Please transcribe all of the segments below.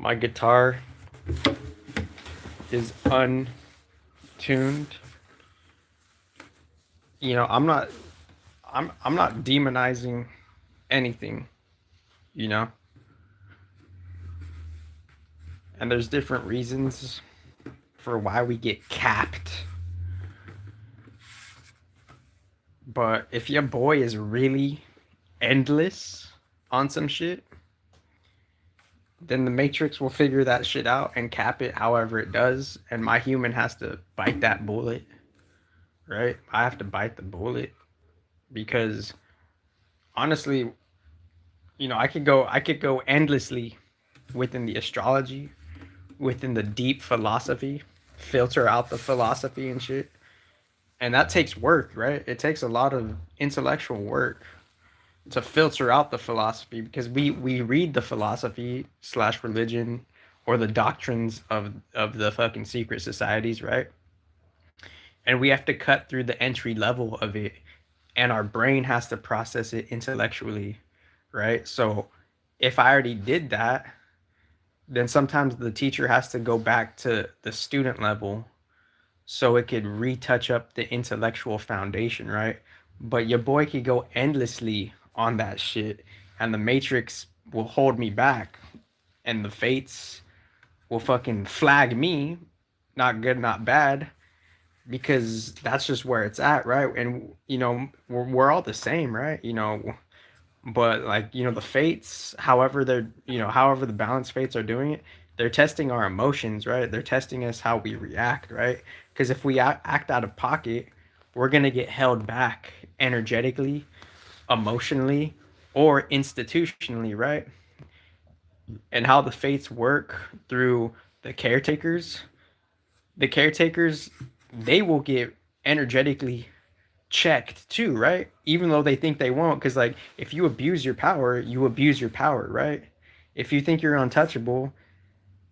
My guitar is untuned. I'm not demonizing anything, you know? And there's different reasons for why we get capped. But if your boy is really endless on some shit, then the Matrix will figure that shit out and cap it however it does. And my human has to bite that bullet, right? I have to bite the bullet because honestly, I could go endlessly within the astrology, within the deep philosophy, filter out the philosophy and shit. And that takes work, right? It takes a lot of intellectual work to filter out the philosophy because we read the philosophy slash religion or the doctrines of the fucking secret societies, right? And we have to cut through the entry level of it, and our brain has to process it intellectually, right? So if I already did that, then sometimes the teacher has to go back to the student level so it could retouch up the intellectual foundation, right? But your boy could go endlessly on that shit, and the Matrix will hold me back, and the fates will fucking flag me, not good, not bad, because that's just where it's at, right? And we're all the same, right? But like the fates, however the balance fates are doing it, they're testing our emotions, right? They're testing us how we react, right? Because if we act out of pocket, we're gonna get held back energetically, emotionally, or institutionally, right? And how the fates work through the caretakers, the caretakers, they will get energetically checked too, right? Even though they think they won't, because like if you abuse your power, you abuse your power, right? If you think you're untouchable,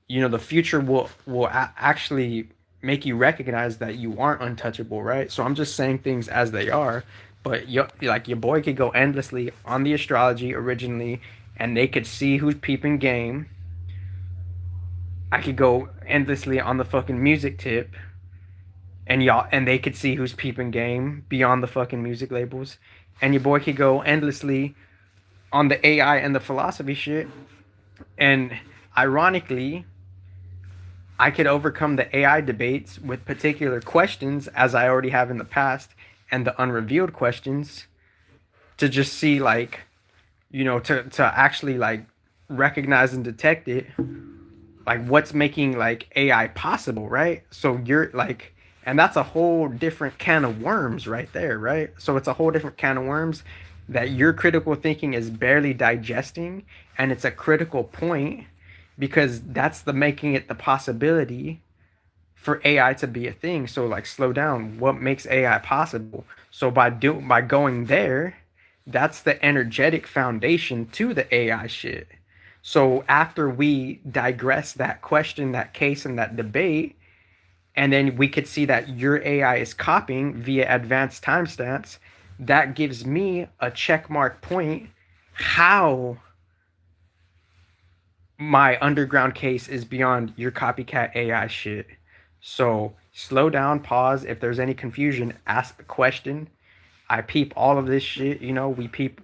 the future will actually make you recognize that you aren't untouchable, right? So I'm just saying things as they are, but your boy could go endlessly on the astrology originally, and they could see who's peeping game. I could go endlessly on the fucking music tip, and they could see who's peeping game beyond the fucking music labels, and your boy could go endlessly on the AI and the philosophy shit, and ironically, I could overcome the AI debates with particular questions as I already have in the past, and the unrevealed questions to just see like to actually like recognize and detect it, like what's making like AI possible, right? So you're like, and that's a whole different can of worms right there, right? So it's a whole different can of worms that your critical thinking is barely digesting, and it's a critical point because that's the making it the possibility for AI to be a thing. So like slow down, what makes AI possible? So by going there, that's the energetic foundation to the AI shit. So after we digress that question, that case, and that debate, and then we could see that your AI is copying via advanced timestamps, that gives me a check mark point how my underground case is beyond your copycat AI shit. So slow down, pause. If there's any confusion, ask the question. I peep all of this shit. We peep.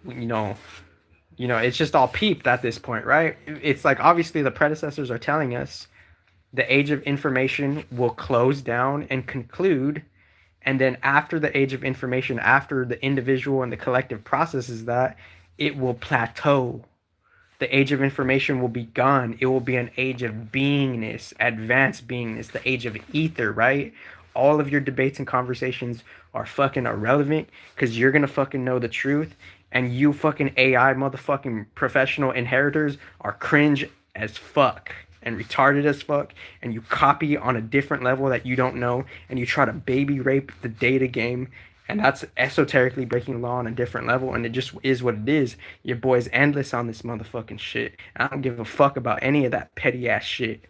It's just all peeped at this point, right? It's like obviously the predecessors are telling us the age of information will close down and conclude, and then after the age of information, after the individual and the collective processes that, it will plateau. The age of information will be gone. It will be an age of beingness, advanced beingness, the age of ether, right? All of your debates and conversations are fucking irrelevant because you're gonna fucking know the truth, and you fucking AI motherfucking professional inheritors are cringe as fuck and retarded as fuck, and you copy on a different level that you don't know, and you try to baby rape the data game, and that's esoterically breaking law on a different level, and it just is what it is. Your boy's endless on this motherfucking shit. I don't give a fuck about any of that petty ass shit.